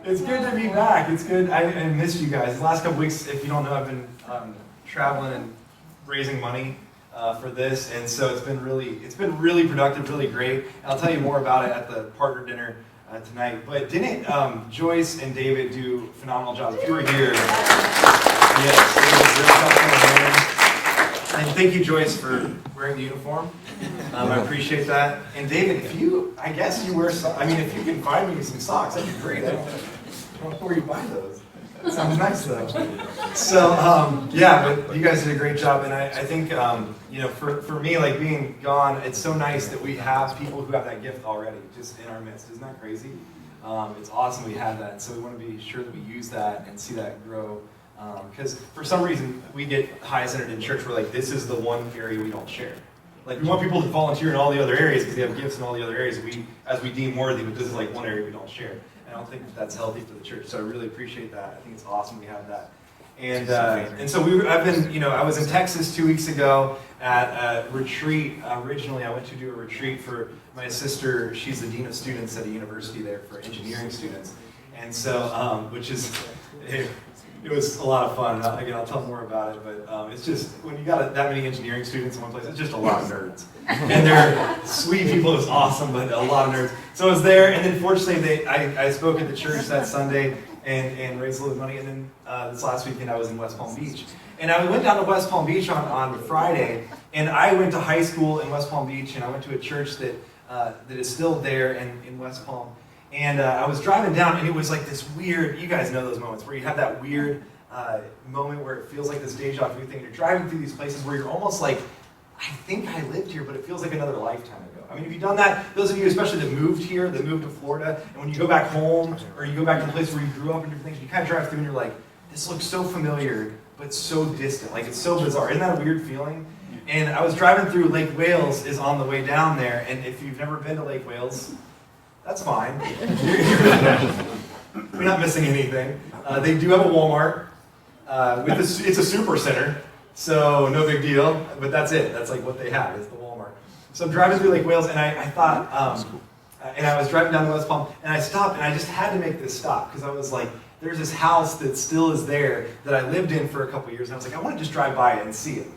It's good to be back. It's good. I missed you guys. The last couple weeks, if you don't know, I've been traveling and raising money for this, and so it's been really productive, really great. And I'll tell you more about it at the partner dinner tonight. But didn't Joyce and David do a phenomenal job? If you were here, yes, they did a great job coming in. And thank you, Joyce, for wearing the uniform. I appreciate that. And David, I guess you wear socks. I mean, if you can find me some socks, that'd be great. I don't know where you buy those. That sounds nice, though. So, yeah, but you guys did a great job. And I think, for me, like being gone, it's so nice that we have people who have that gift already just in our midst. Isn't that crazy? It's awesome we have that. So we want to be sure that we use that and see that grow. Because for some reason, we get high-centered in church. We're like, this is the one area we don't share. Like, we want people to volunteer in all the other areas because they have gifts in all the other areas as we deem worthy, but this is like one area we don't share. And I don't think that's healthy for the church, so I really appreciate that. I think it's awesome we have that. And so I was in Texas 2 weeks ago at a retreat. Originally, I went to do a retreat for my sister. She's the dean of students at a university there for engineering students. And so, it was a lot of fun. Again, I'll tell more about it, but it's just, when you got that many engineering students in one place, it's just a lot of nerds. And they're sweet people, it was awesome, but a lot of nerds. So I was there, and then fortunately, I spoke at the church that Sunday and raised a little money, and then this last weekend I was in West Palm Beach. And I went down to West Palm Beach on Friday, and I went to high school in West Palm Beach, and I went to a church that is still there in West Palm. And I was driving down, and it was like this weird, you guys know those moments, where you have that weird moment where it feels like this deja vu thing. You're driving through these places where you're almost like, I think I lived here, but it feels like another lifetime ago. I mean, have you done that? Those of you especially that moved here, that moved to Florida, and when you go back home, or you go back to the place where you grew up and different things, you kind of drive through and you're like, this looks so familiar, but so distant. Like, it's so bizarre. Isn't that a weird feeling? And I was driving through Lake Wales is on the way down there, and if you've never been to Lake Wales, that's fine. You're not missing anything. They do have a Walmart. It's a super center, so no big deal. But that's it. That's like what they have is the Walmart. So I'm driving through Lake Wales, and I thought, and I was driving down to West Palm, and I stopped, and I just had to make this stop because I was like, there's this house that still is there that I lived in for a couple years, and I was like, I want to just drive by it and see it.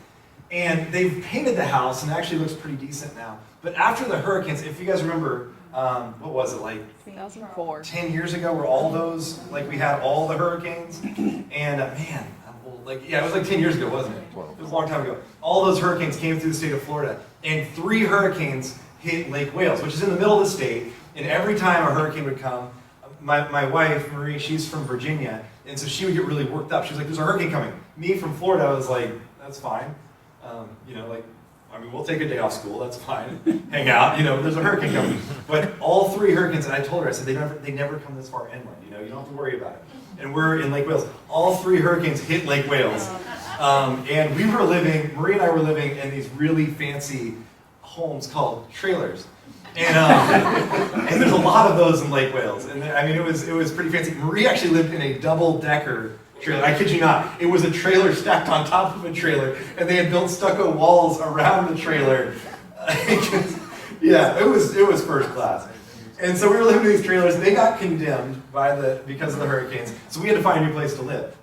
And they've painted the house, and it actually looks pretty decent now. But after the hurricanes, if you guys remember, what was it, like 2004. 10 years ago were all those, like we had all the hurricanes? And man, I'm old. It was like 10 years ago, wasn't it? It was a long time ago. All those hurricanes came through the state of Florida, and 3 hurricanes hit Lake Wales, which is in the middle of the state, and every time a hurricane would come, my wife, Marie, she's from Virginia, and so she would get really worked up. She was like, there's a hurricane coming. Me from Florida, I was like, that's fine. We'll take a day off school, that's fine. Hang out, there's a hurricane coming. But all 3 hurricanes, and I told her, I said, they never come this far inland, you don't have to worry about it. And we're in Lake Wales. All 3 hurricanes hit Lake Wales. And Marie and I were living in these really fancy homes called trailers. And there's a lot of those in Lake Wales. And it was pretty fancy. Marie actually lived in a double-decker trailer. I kid you not. It was a trailer stacked on top of a trailer, and they had built stucco walls around the trailer. Yeah, it was first class. And so we were living in these trailers, and they got condemned because of the hurricanes. So we had to find a new place to live.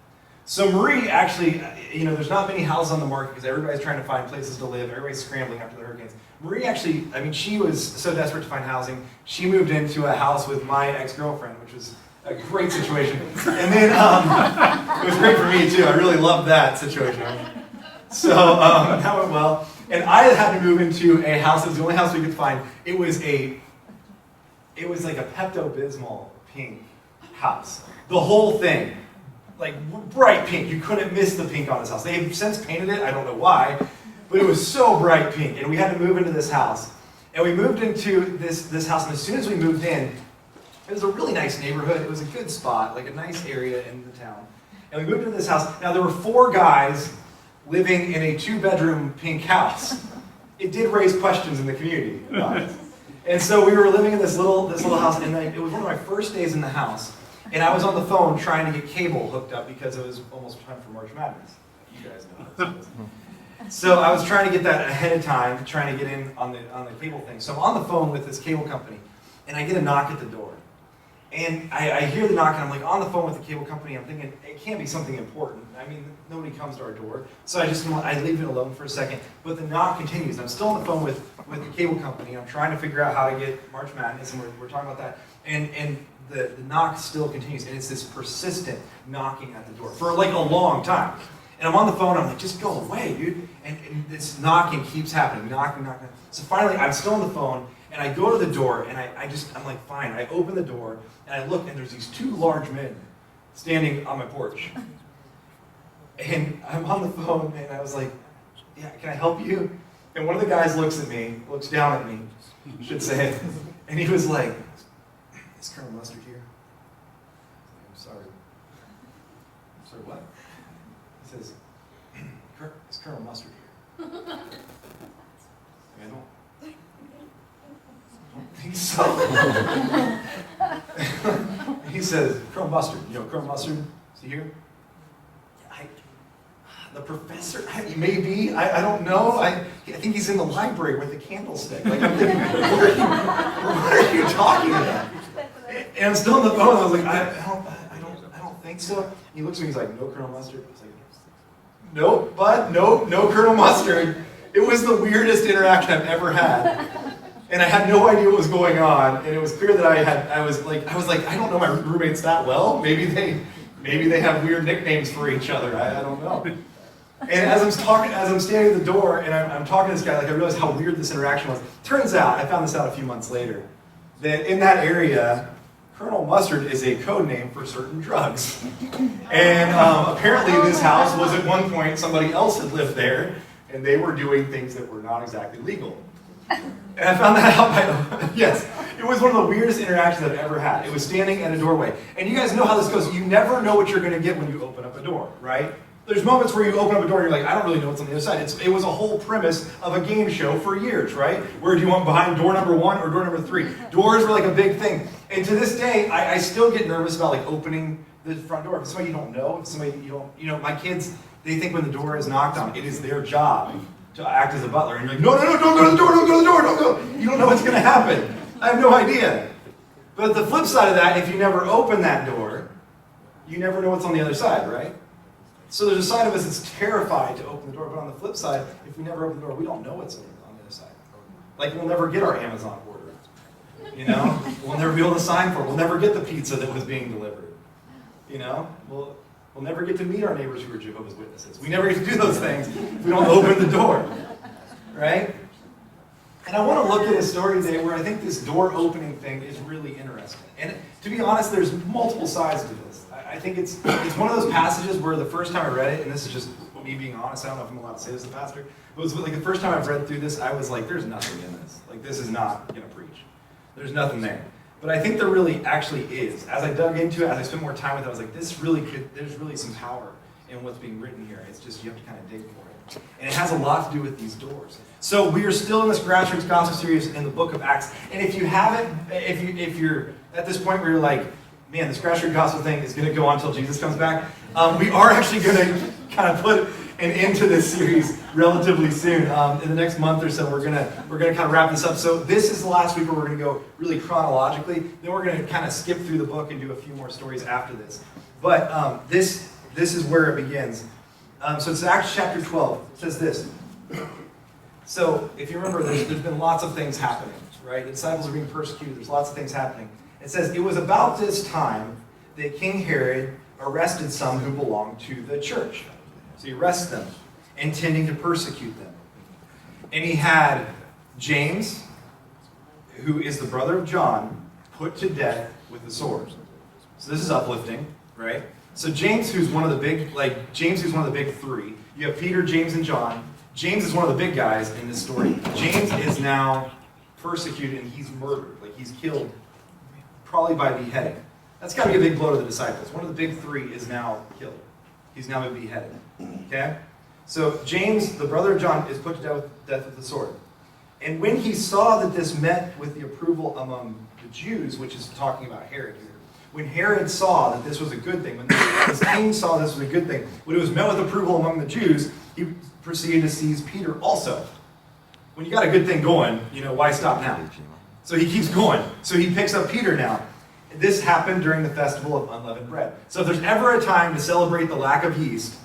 So Marie actually, there's not many houses on the market because everybody's trying to find places to live. Everybody's scrambling after the hurricanes. Marie actually, she was so desperate to find housing, she moved into a house with my ex-girlfriend, which was a great situation. And then it was great for me too. I really loved that situation. So that went well. And I had to move into a house. It was the only house we could find. It was like a Pepto-Bismol pink house. The whole thing, like bright pink. You couldn't miss the pink on this house. They have since painted it. I don't know why, but it was so bright pink. And we had to move into this house. And we moved into this house. And as soon as we moved in, it was a really nice neighborhood. It was a good spot, like a nice area in the town. And we moved into this house. Now, there were 4 guys living in a 2-bedroom pink house. It did raise questions in the community about it. And so we were living in this little house, and it was one of my first days in the house. And I was on the phone trying to get cable hooked up because it was almost time for March Madness. You guys know this. So I was trying to get that ahead of time, trying to get in on the cable thing. So I'm on the phone with this cable company, and I get a knock at the door. And I hear the knock, and I'm like on the phone with the cable company. I'm thinking, it can't be something important. I mean, nobody comes to our door. So I leave it alone for a second. But the knock continues. I'm still on the phone with the cable company. I'm trying to figure out how to get March Madness, and we're talking about that. And the knock still continues. And it's this persistent knocking at the door for like a long time. And I'm on the phone. I'm like, just go away, dude. And this knocking keeps happening. Knocking. So finally, I'm still on the phone. And I go to the door, and I'm like, fine. I open the door, and I look, and there's these two large men standing on my porch. And I'm on the phone, and I was like, yeah, can I help you? And one of the guys looks down at me, should say it, and he was like, is Colonel Mustard here? I'm sorry. I'm sorry, what? He says, is Colonel Mustard here? I don't think so. He says, Colonel Mustard, Colonel Mustard, is he here? The professor, maybe, I don't know. I think he's in the library with the candlestick. Like, I'm thinking, what are you talking about? And I'm still on the phone. I was like, I don't think so. He looks at me. He's like, no Colonel Mustard. I was like, nope, bud, no Colonel Mustard. It was the weirdest interaction I've ever had, and I had no idea what was going on. And it was clear that I was like, I don't know my roommates that well. Maybe they have weird nicknames for each other. I don't know. And as I'm standing at the door and I'm talking to this guy, like I realized how weird this interaction was. Turns out, I found this out a few months later, that in that area, Colonel Mustard is a code name for certain drugs. And apparently this house was at one point, somebody else had lived there, and they were doing things that were not exactly legal. And I found that out yes, it was one of the weirdest interactions I've ever had. It was standing at a doorway. And you guys know how this goes. You never know what you're going to get when you open up a door, right? There's moments where you open up a door and you're like, I don't really know what's on the other side. It was a whole premise of a game show for years, right? Where do you want behind door number 1 or door number 3? Doors were like a big thing. And to this day, I still get nervous about like opening the front door. If it's somebody you don't know, if it's somebody you don't, my kids, they think when the door is knocked on, it is their job to act as a butler. And you're like, no, don't go to the door, don't go to the door, don't go. You don't know what's going to happen. I have no idea. But the flip side of that, if you never open that door, you never know what's on the other side, right? So there's a side of us that's terrified to open the door, but on the flip side, if we never open the door, we don't know what's on the other side. Like we'll never get our Amazon order, We'll never be able to sign for it. We'll never get the pizza that was being delivered, We'll never get to meet our neighbors who are Jehovah's Witnesses. We never get to do those things if we don't open the door, right? And I want to look at a story today where I think this door opening thing is really interesting. And to be honest, there's multiple sides to this. I think it's one of those passages where the first time I read it, and this is just me being honest, I don't know if I'm allowed to say this as a pastor, but it was like the first time I've read through this, I was like, there's nothing in this. Like, this is not going to preach. There's nothing there. But I think there really actually is. As I dug into it, as I spent more time with it, I was like, there's really some power in what's being written here. It's just, you have to kind of dig for it. And it has a lot to do with these doors. So we are still in this grassroots gospel series in the book of Acts. And if you haven't, if you're at this point where you're like, man, this grassroots gospel thing is going to go on until Jesus comes back, we are actually going to kind of put an end to this series relatively soon. In the next month or so, we're gonna kind of wrap this up. So this is the last week where we're going to go really chronologically. Then we're going to kind of skip through the book and do a few more stories after this. But this is where it begins. So it's Acts chapter 12. It says this. So if you remember, there's been lots of things happening, right? The disciples are being persecuted. There's lots of things happening. It says, it was about this time that King Herod arrested some who belonged to the church. So he arrests them, intending to persecute them. And he had James, who is the brother of John, put to death with the sword. So this is uplifting, right? So James, who's one of the big three. You have Peter, James, and John. James is one of the big guys in this story. James is now persecuted and he's murdered. Like he's killed, probably by beheading. That's got to be a big blow to the disciples. One of the big three is now killed. He's now been beheaded. Okay? So James, the brother of John, is put to death with the sword. And when he saw that this met with the approval among the Jews, which is talking about Herod here, when Herod saw that this was a good thing, when the king saw this was a good thing, when it was met with approval among the Jews, he proceeded to seize Peter also. When you got a good thing going, why stop now? So he keeps going. So he picks up Peter now. This happened during the festival of unleavened bread. So if there's ever a time to celebrate the lack of yeast,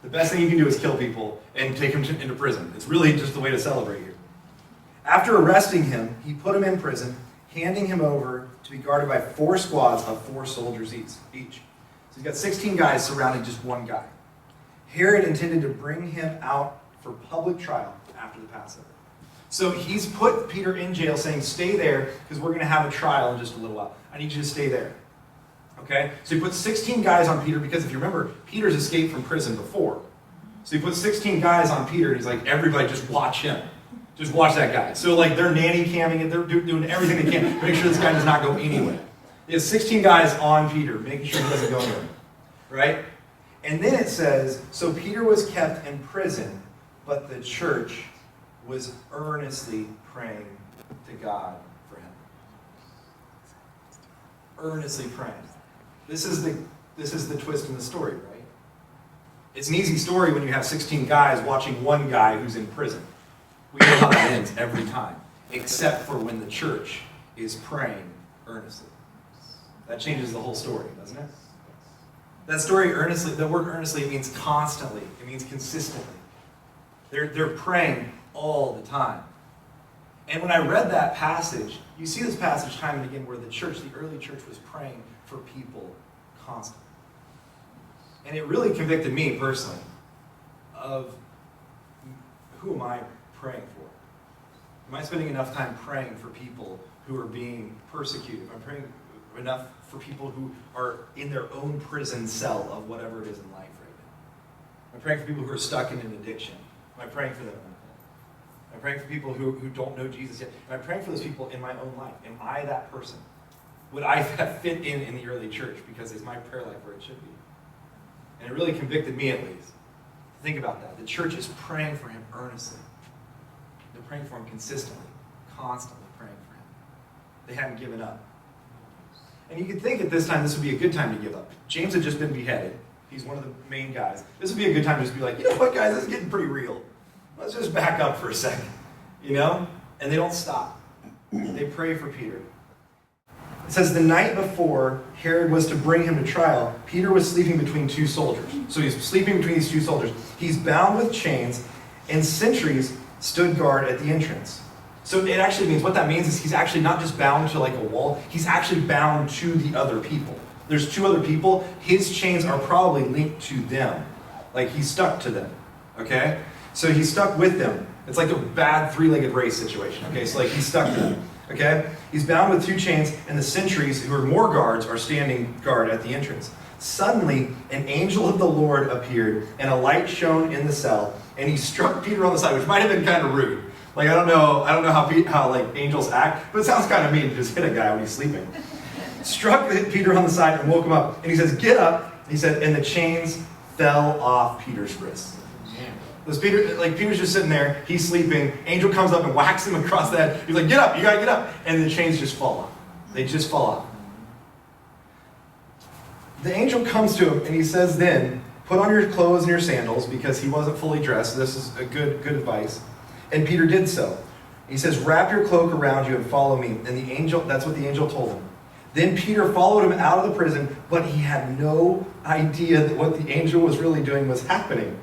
the best thing you can do is kill people and take them into prison. It's really just the way to celebrate here. After arresting him, he put him in prison, handing him over to be guarded by 4 squads of 4 soldiers each. So he's got 16 guys surrounding just one guy. Herod intended to bring him out for public trial after the Passover. So he's put Peter in jail saying, stay there because we're going to have a trial in just a little while. I need you to stay there. Okay? So he puts 16 guys on Peter because if you remember, Peter's escaped from prison before. So he puts 16 guys on Peter and he's like, everybody just watch him. Just watch that guy. So like they're nanny camming it, they're doing everything they can to make sure this guy does not go anywhere. He has 16 guys on Peter, making sure he doesn't go anywhere. Right? And then it says, so Peter was kept in prison, but the church was earnestly praying to God for him. Earnestly praying. This is the twist in the story, right? It's an easy story when you have 16 guys watching one guy who's in prison. We know how that ends every time, except for when the church is praying earnestly. That changes the whole story, doesn't it? That story earnestly, the word earnestly means constantly. It means consistently. They're praying all the time. And when I read that passage, you see this passage time and again where the church, the early church, was praying for people constantly. And it really convicted me personally of who am I praying for? Am I spending enough time praying for people who are being persecuted? Am I praying enough for people who are in their own prison cell of whatever it is in life right now? Am I praying for people who are stuck in an addiction? Am I praying for them? Am I praying for people who don't know Jesus yet? Am I praying for those people in my own life? Am I that person? Would I have fit in the early church? Because is my prayer life where it should be? And it really convicted me at least. Think about that. The church is praying for him earnestly. They're praying for him consistently, constantly praying for him. They haven't given up. And you could think at this time this would be a good time to give up. James had just been beheaded. He's one of the main guys. This would be a good time to just be like, you know what, guys, this is getting pretty real. Let's just back up for a second, you know? And they don't stop. They pray for Peter. It says the night before Herod was to bring him to trial, Peter was sleeping between 2 soldiers. So he's sleeping between these 2 soldiers. He's bound with chains, and sentries stood guard at the entrance. So it actually means, what that means is he's actually not just bound to like a wall, he's actually bound to the other people. There's 2 other people. His chains are probably linked to them. Like he's stuck to them, okay? So he's stuck with them. It's like a bad 3-legged race situation, okay? So like he's stuck to them, okay? He's bound with 2 chains, and the sentries, who are more guards, are standing guard at the entrance. Suddenly, an angel of the Lord appeared, and a light shone in the cell, and he struck Peter on the side, which might have been kind of rude. Like I don't know how like angels act, but it sounds kind of mean to just hit a guy when he's sleeping. Struck Peter on the side and woke him up, and he says, "Get up!" He said, and the chains fell off Peter's wrists. Peter's just sitting there, he's sleeping. Angel comes up and whacks him across the head. He's like, "Get up! You gotta get up!" And the chains just fall off. They just fall off. The angel comes to him and he says, "Then put on your clothes and your sandals," because he wasn't fully dressed. So this is a good advice. And Peter did so. He says, "Wrap your cloak around you and follow me." And that's what the angel told him. Then Peter followed him out of the prison, but he had no idea that what the angel was really doing was happening.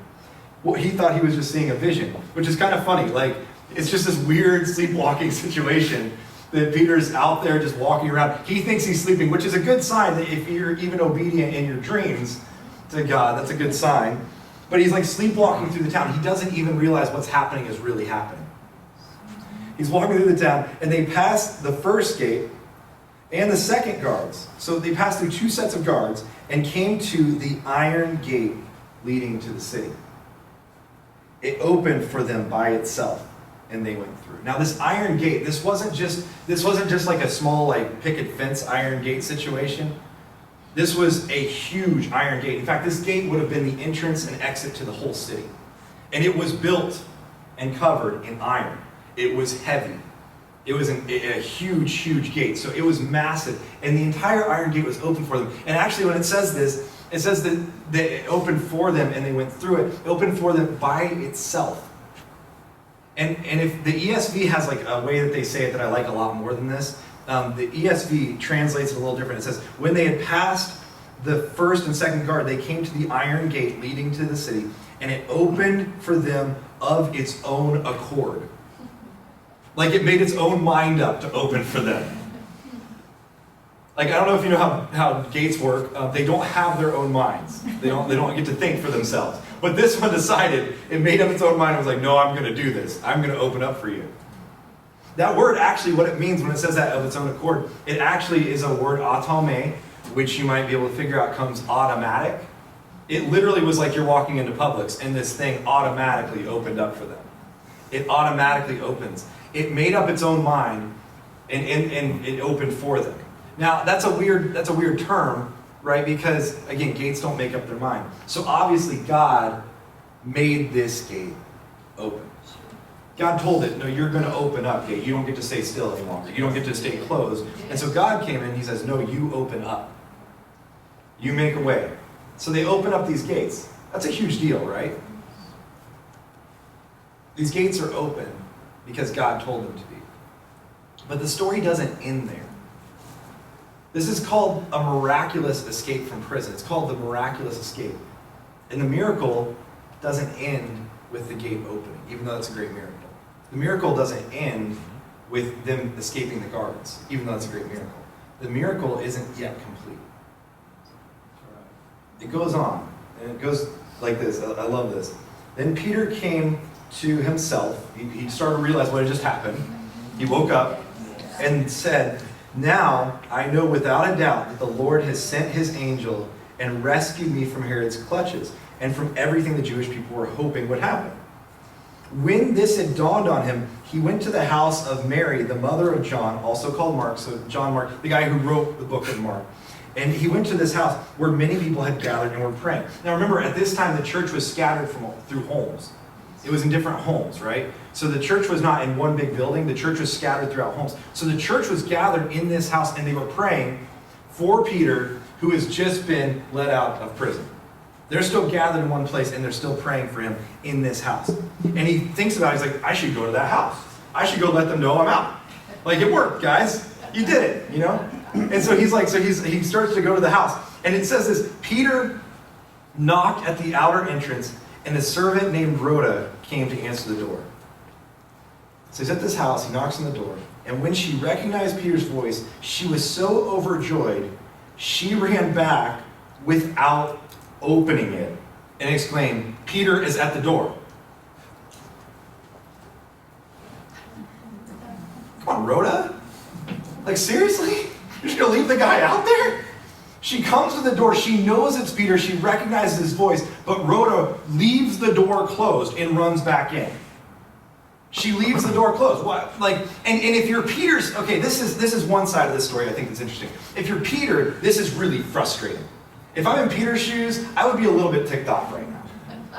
Well, he thought he was just seeing a vision, which is kind of funny. Like, it's just this weird sleepwalking situation that Peter's out there just walking around. He thinks he's sleeping, which is a good sign that if you're even obedient in your dreams to God, that's a good sign. But he's like sleepwalking through the town. He doesn't even realize what's happening is really happening. He's walking through the town, and they pass the first gate and the second guards. So they passed through 2 sets of guards and came to the iron gate leading to the city. It opened for them by itself, and they went through. Now this iron gate, this wasn't just like a small like picket fence iron gate situation. This was a huge iron gate. In fact, this gate would have been the entrance and exit to the whole city. And it was built and covered in iron. It was heavy. It was a huge gate. So it was massive. And the entire iron gate was open for them. And actually when it says this, it says that it opened for them and they went through it. It opened for them by itself. And if the ESV has like a way that they say it that I like a lot more than this, The ESV translates it a little different. It says, when they had passed the first and second guard, they came to the iron gate leading to the city, and it opened for them of its own accord. Like it made its own mind up to open for them. Like, I don't know if you know how gates work. They don't have their own minds. They don't get to think for themselves. But this one decided, it made up its own mind and was like, no, I'm going to do this. I'm going to open up for you. That word actually, what it means when it says that of its own accord, it actually is a word autome, which you might be able to figure out comes automatic. It literally was like you're walking into Publix and this thing automatically opened up for them. It automatically opens. It made up its own mind and it opened for them. Now, that's a weird term, right? Because, again, gates don't make up their mind. So obviously God made this gate open. God told it, no, you're going to open up, gate. You don't get to stay still any longer. You don't get to stay closed. And so God came in, he says, no, you open up. You make a way. So they open up these gates. That's a huge deal, right? These gates are open because God told them to be. But the story doesn't end there. This is called a miraculous escape from prison. It's called the miraculous escape. And the miracle doesn't end with the gate opening, even though it's a great miracle. The miracle doesn't end with them escaping the guards, even though it's a great miracle. The miracle isn't yet complete. It goes on, and it goes like this. I love this. Then Peter came to himself. He started to realize what had just happened. He woke up and said, now I know without a doubt that the Lord has sent his angel and rescued me from Herod's clutches and from everything the Jewish people were hoping would happen. When this had dawned on him, he went to the house of Mary, the mother of John, also called Mark, so John Mark, the guy who wrote the book of Mark. And he went to this house where many people had gathered and were praying. Now remember, at this time the church was scattered through homes. It was in different homes, right? So the church was not in one big building. The church was scattered throughout homes. So the church was gathered in this house, and they were praying for Peter, who has just been let out of prison. They're still gathered in one place, and they're still praying for him in this house. And he thinks about it. He's like, I should go to that house. I should go let them know I'm out. Like, it worked, guys. You did it, you know? And so he's like, he starts to go to the house. And it says this, Peter knocked at the outer entrance, and a servant named Rhoda came to answer the door. So he's at this house, he knocks on the door, and when she recognized Peter's voice, she was so overjoyed, she ran back without opening it and exclaimed, Peter is at the door. Come on, Rhoda? Like, seriously? You're just going to leave the guy out there? She comes to the door, she knows it's Peter, she recognizes his voice, but Rhoda leaves the door closed and runs back in. She leaves the door closed. What? Like, and if you're Peter's, okay, this is one side of this story I think that's interesting. If you're Peter, this is really frustrating. If I'm in Peter's shoes, I would be a little bit ticked off right now.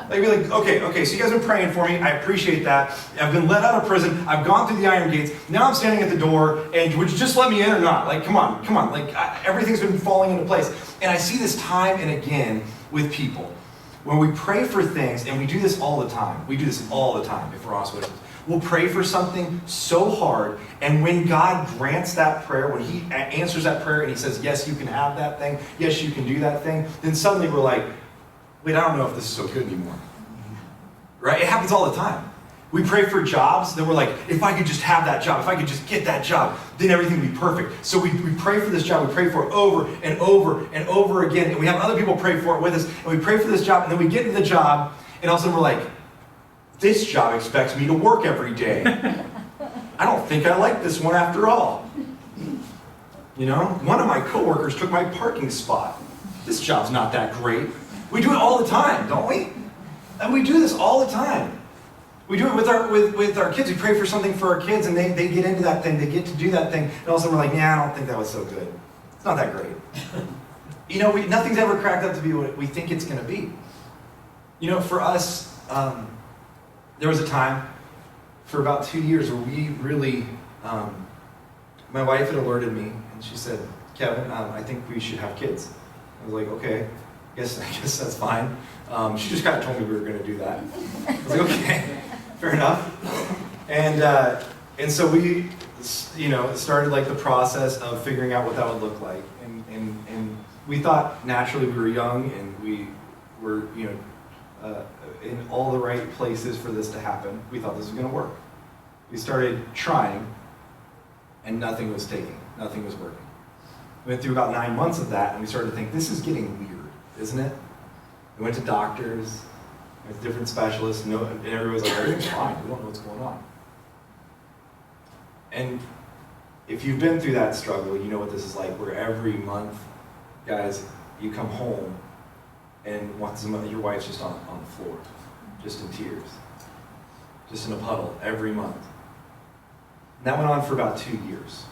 Like, be like, okay, so you guys have been praying for me. I appreciate that. I've been let out of prison. I've gone through the iron gates. Now I'm standing at the door, and would you just let me in or not? Like, come on. Like, everything's been falling into place. And I see this time and again with people. When we pray for things, and we do this all the time. We do this all the time, if we're honest with it. We'll pray for something so hard, and when God grants that prayer, when he answers that prayer and he says, yes, you can have that thing, yes, you can do that thing, then suddenly we're like, wait, I don't know if this is so good anymore. Right? It happens all the time. We pray for jobs, then we're like, if I could just have that job, if I could just get that job, then everything would be perfect. So we pray for this job, we pray for it over and over and over again, and we have other people pray for it with us, and we pray for this job, and then we get into the job, and all of a sudden we're like, this job expects me to work every day. I don't think I like this one after all. You know, one of my coworkers took my parking spot. This job's not that great. We do it all the time, don't we? And we do this all the time. We do it with our kids. We pray for something for our kids, and they get into that thing. They get to do that thing, and all of a sudden we're like, I don't think that was so good. It's not that great. You know, nothing's ever cracked up to be what we think it's going to be. You know, for us, there was a time for about 2 years where we really, my wife had alerted me, and she said, Kevin, I think we should have kids. I was like, okay, I guess that's fine. She just kind of told me we were going to do that. I was like, okay, fair enough. And so we it started like the process of figuring out what that would look like. And we thought naturally we were young and we were, in all the right places for this to happen. We thought this was going to work. We started trying, and nothing was taking. Nothing was working. We went through about 9 months of that, and we started to think, this is getting weird, isn't it? We went to doctors, with different specialists, and everybody was like, everything's fine. We don't know what's going on. And if you've been through that struggle, you know what this is like, where every month, guys, you come home, and once a month, your wife's just on the floor, just in tears, just in a puddle, every month. And that went on for about 2 years.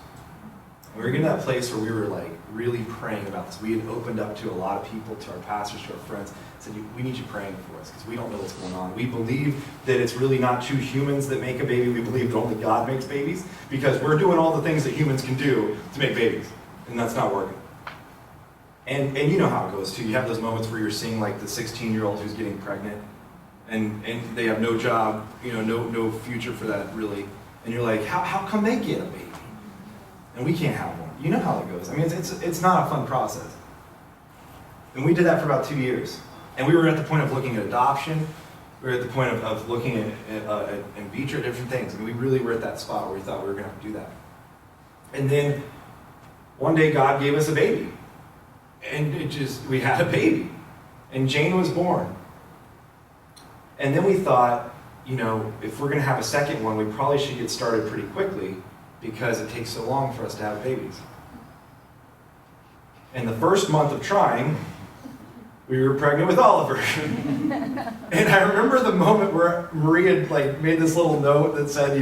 And we were getting to that place where we were like really praying about this. We had opened up to a lot of people, to our pastors, to our friends, said, we need you praying for us because we don't know what's going on. We believe that it's really not two humans that make a baby. We believe that only God makes babies because we're doing all the things that humans can do to make babies, and that's not working. And you know how it goes too. You have those moments where you're seeing like the 16-year-old who's getting pregnant, and they have no job, no future for that really. And you're like, how come they get a baby? And we can't have one. You know how it goes. I mean, it's not a fun process. And we did that for about 2 years. And we were at the point of looking at adoption. We were at the point of looking at in vitro, different things. And we really were at that spot where we thought we were going to have to do that. And then one day God gave us a baby. And we had a baby. And Jane was born. And then we thought, if we're going to have a second one, we probably should get started pretty quickly because it takes so long for us to have babies. In the first month of trying, we were pregnant with Oliver. And I remember the moment where Maria made this little note that said,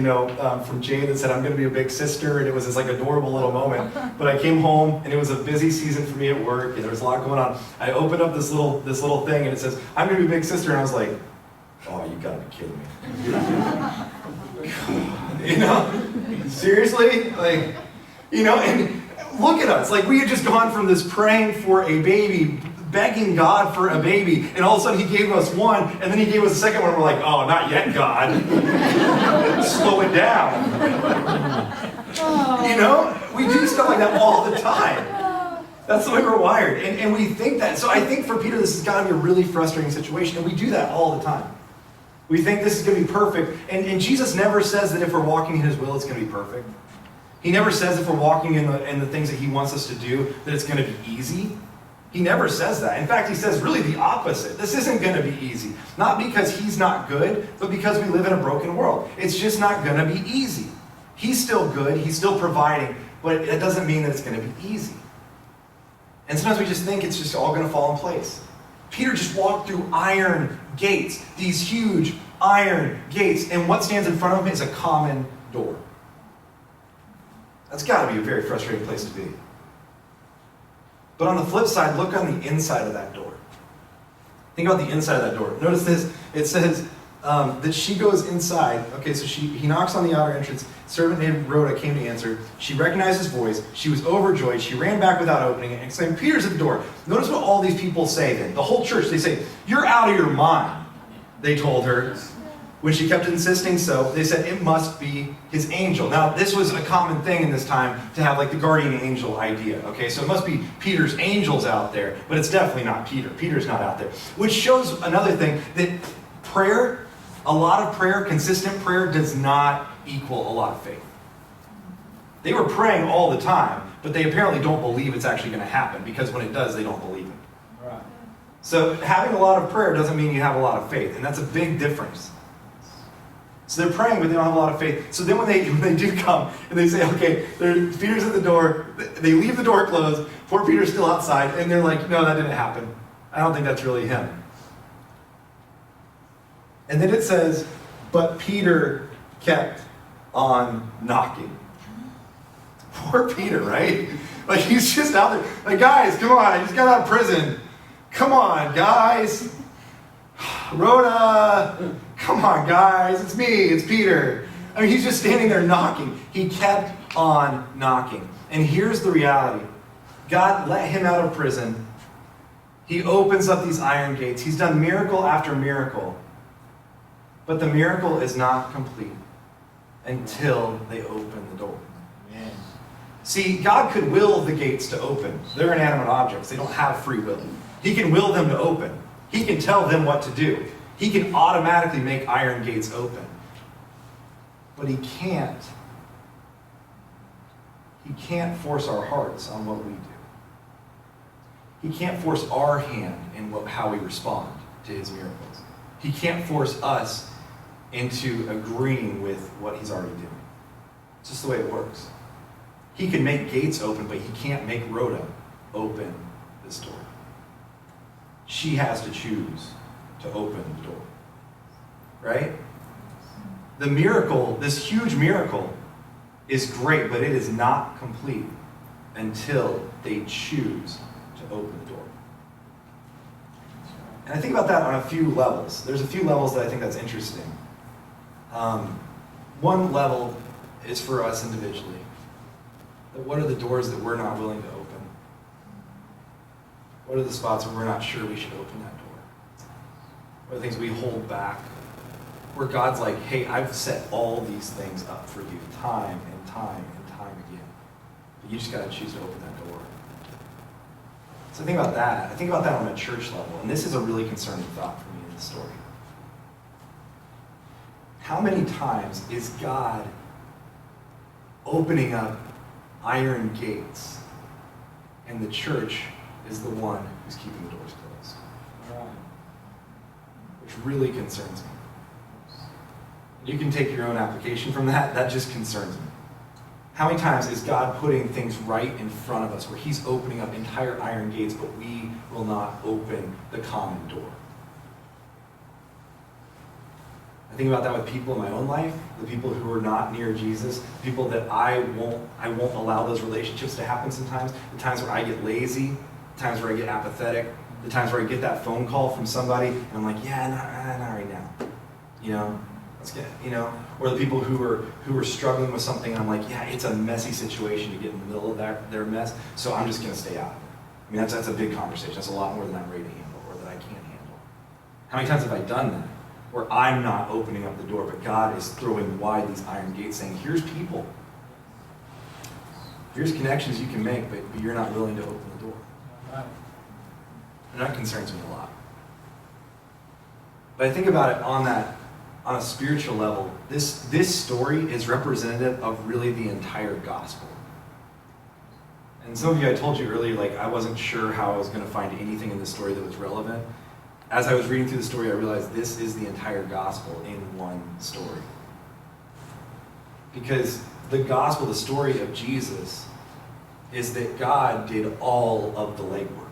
from Jane that said, I'm going to be a big sister, and it was this adorable little moment. But I came home, and it was a busy season for me at work, and there was a lot going on. I opened up this little thing, and it says, I'm going to be a big sister, and I was like, oh, you gotta be kidding me. Seriously? And look at us. We had just gone from this praying for a baby, begging God for a baby, and all of a sudden he gave us one, and then he gave us a second one, and we're like, oh, not yet, God. Slow it down. We do stuff like that all the time. That's the way we're wired. And we think that. So I think for Peter, this has got to be a really frustrating situation, and we do that all the time. We think this is going to be perfect. And Jesus never says that if we're walking in his will, it's going to be perfect. He never says if we're walking in the things that he wants us to do, that it's going to be easy. He never says that. In fact, he says really the opposite. This isn't going to be easy. Not because he's not good, but because we live in a broken world. It's just not going to be easy. He's still good. He's still providing. But it doesn't mean that it's going to be easy. And sometimes we just think it's just all going to fall in place. Peter just walked through iron gates, these huge iron gates, and what stands in front of him is a common door. That's got to be a very frustrating place to be. But on the flip side, look on the inside of that door. Think about the inside of that door. Notice this. It says that she goes inside. Okay, so he knocks on the outer entrance. Servant named Rhoda came to answer. She recognized his voice. She was overjoyed. She ran back without opening it and exclaimed, Peter's at the door. Notice what all these people say then. The whole church, they say, you're out of your mind, they told her. When she kept insisting so, they said, it must be his angel. Now, this was a common thing in this time to have the guardian angel idea. Okay, so it must be Peter's angels out there, but it's definitely not Peter. Peter's not out there. Which shows another thing, that prayer, a lot of prayer, consistent prayer, does not equal a lot of faith. They were praying all the time, but they apparently don't believe it's actually going to happen, because when it does, they don't believe it. Right. So having a lot of prayer doesn't mean you have a lot of faith, and that's a big difference. So they're praying, but they don't have a lot of faith. So then when they do come, and they say, okay, Peter's at the door, they leave the door closed, poor Peter's still outside, and they're like, no, that didn't happen. I don't think that's really him. And then it says, but Peter kept on knocking. Poor Peter, right? He's just out there. Guys, come on, I just got out of prison. Come on, guys. Rhoda, come on, guys. It's me, it's Peter. I mean, he's just standing there knocking. He kept on knocking. And here's the reality. God let him out of prison. He opens up these iron gates. He's done miracle after miracle. But the miracle is not complete until they open the door. See, God could will the gates to open. They're inanimate objects. They don't have free will. He can will them to open. He can tell them what to do. He can automatically make iron gates open. But he can't force our hearts on what we do. He can't force our hand in how we respond to his miracles. He can't force us into agreeing with what he's already doing. It's just the way it works. He can make gates open, but he can't make Rhoda open this door. She has to choose to open the door. Right? The miracle, this huge miracle, is great, but it is not complete until they choose to open the door. And I think about that on a few levels. There's a few levels that I think that's interesting. One level is for us individually. What are the doors that we're not willing to open? What are the spots where we're not sure we should open that door? What are the things we hold back? Where God's like, hey, I've set all these things up for you time and time and time again. But you just got to choose to open that door. So think about that. I think about that on a church level. And this is a really concerning thought for me in this story. How many times is God opening up iron gates and the church is the one who's keeping the doors closed? Which really concerns me. You can take your own application from that. That just concerns me. How many times is God putting things right in front of us where he's opening up entire iron gates, but we will not open the common door? I think about that with people in my own life, the people who are not near Jesus, people that I won't allow those relationships to happen sometimes, the times where I get lazy, the times where I get apathetic, the times where I get that phone call from somebody, and I'm like, yeah, not right now. Let's get, or the people who are struggling with something, and I'm like, yeah, it's a messy situation to get in the middle of their mess, so I'm just going to stay out of it. I mean, that's a big conversation. That's a lot more than I'm ready to handle or that I can't handle. How many times have I done that? Where I'm not opening up the door, but God is throwing wide these iron gates saying, here's people. Here's connections you can make, but you're not willing to open the door. And that concerns me a lot. But I think about it on a spiritual level. This story is representative of really the entire gospel. And some of you, I told you earlier, like I wasn't sure how I was going to find anything in the story that was relevant. As I was reading through the story, I realized this is the entire gospel in one story. Because the gospel, the story of Jesus, is that God did all of the legwork.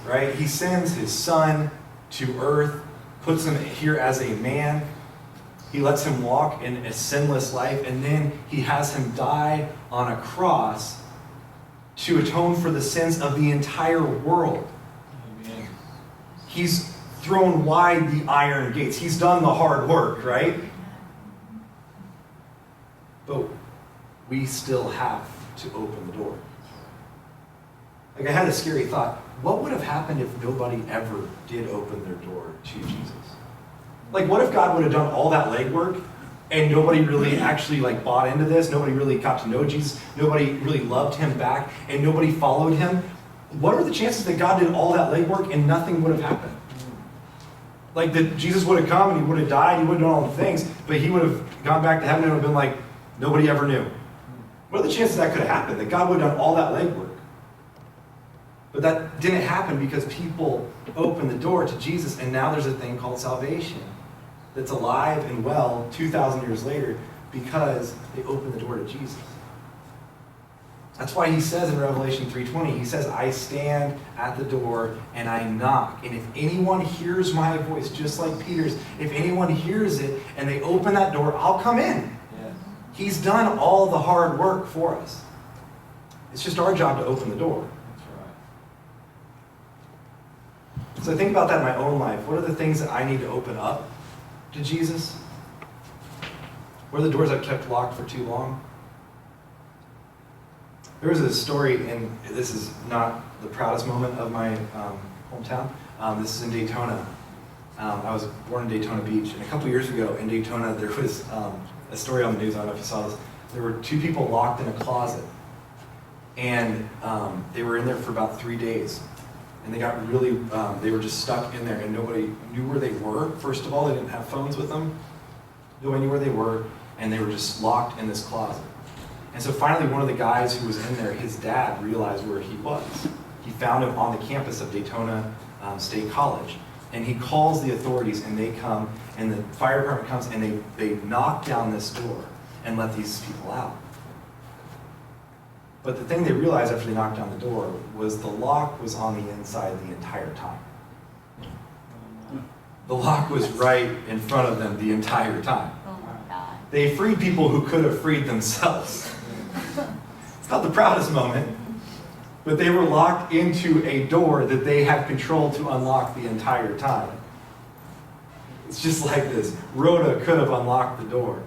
Right? He sends his son to earth, puts him here as a man. He lets him walk in a sinless life, and then he has him die on a cross to atone for the sins of the entire world. He's thrown wide the iron gates. He's done the hard work, right? But we still have to open the door. Like I had a scary thought. What would have happened if nobody ever did open their door to Jesus? Like what if God would have done all that legwork and nobody really actually bought into this? Nobody really got to know Jesus. Nobody really loved him back and nobody followed him. What are the chances that God did all that legwork and nothing would have happened? Like that Jesus would have come and he would have died, he would have done all the things, but he would have gone back to heaven and would have been like, nobody ever knew. What are the chances that could have happened? That God would have done all that legwork? But that didn't happen because people opened the door to Jesus, and now there's a thing called salvation that's alive and well 2,000 years later because they opened the door to Jesus. That's why he says in Revelation 3:20, he says, I stand at the door and I knock. And if anyone hears my voice, just like Peter's, if anyone hears it and they open that door, I'll come in. Yes. He's done all the hard work for us. It's just our job to open the door. That's right. So I think about that in my own life. What are the things that I need to open up to Jesus? What are the doors I've kept locked for too long? There was a story, and this is not the proudest moment of my hometown. This is in Daytona. I was born in Daytona Beach, and a couple years ago in Daytona, there was a story on the news. I don't know if you saw this. there were 2 people locked in a closet. And they were in there for about 3 days. And they got really, they were just stuck in there and nobody knew where they were. First of all, they didn't have phones with them. Nobody knew where they were, and they were just locked in this closet. And so finally, one of the guys who was in there, his dad realized where he was. He found him on the campus of Daytona State College. And he calls the authorities, and they come, and the fire department comes, and they knock down this door and let these people out. But the thing they realized after they knocked down the door was the lock was on the inside the entire time. The lock was right in front of them the entire time. Oh my God. They freed people who could have freed themselves. It's not the proudest moment, but they were locked into a door that they had control to unlock the entire time. It's just like this. Rhoda could have unlocked the door.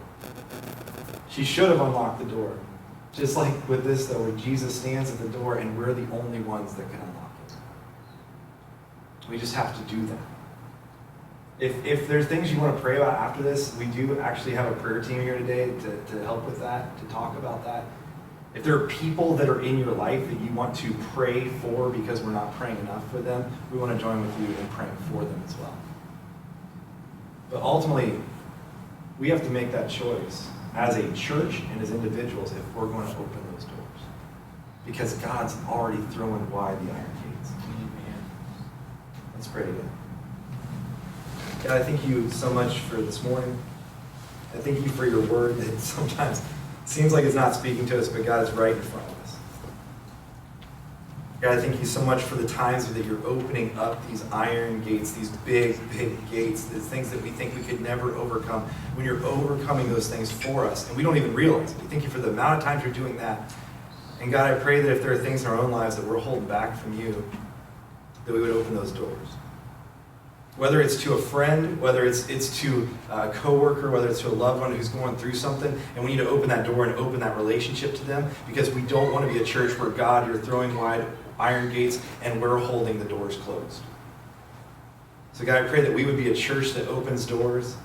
She should have unlocked the door. Just like with this, though, where Jesus stands at the door and we're the only ones that can unlock it. We just have to do that. If there's things you want to pray about after this, we do actually have a prayer team here today to help with that, to talk about that. If there are people that are in your life that you want to pray for because we're not praying enough for them, we want to join with you in praying for them as well. But ultimately, we have to make that choice as a church and as individuals if we're going to open those doors. Because God's already thrown wide the iron gates. Let's pray together. God, I thank you so much for this morning. I thank you for your word that sometimes seems like it's not speaking to us, but God is right in front of us. God, I thank you so much for the times that you're opening up these iron gates, these big, big gates, these things that we think we could never overcome, when you're overcoming those things for us, and we don't even realize it. We thank you for the amount of times you're doing that. And God, I pray that if there are things in our own lives that we're holding back from you, that we would open those doors. Whether it's to a friend, whether it's to a coworker, whether it's to a loved one who's going through something, and we need to open that door and open that relationship to them, because we don't want to be a church where, God, you're throwing wide iron gates and we're holding the doors closed. So God, I pray that we would be a church that opens doors.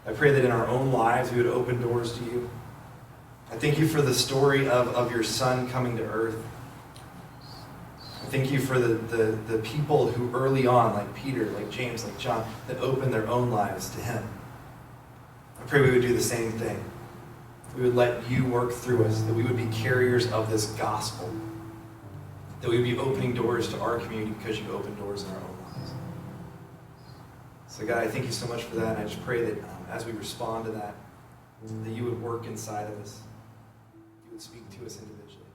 I pray that in our own lives we would open doors to you. I thank you for the story of your son coming to earth. I thank you for the people who early on, like Peter, like James, like John, that opened their own lives to him. I pray we would do the same thing. We would let you work through us, that we would be carriers of this gospel, that we would be opening doors to our community because you opened doors in our own lives. So God, I thank you so much for that, and I just pray that as we respond to that, that you would work inside of us, you would speak to us individually.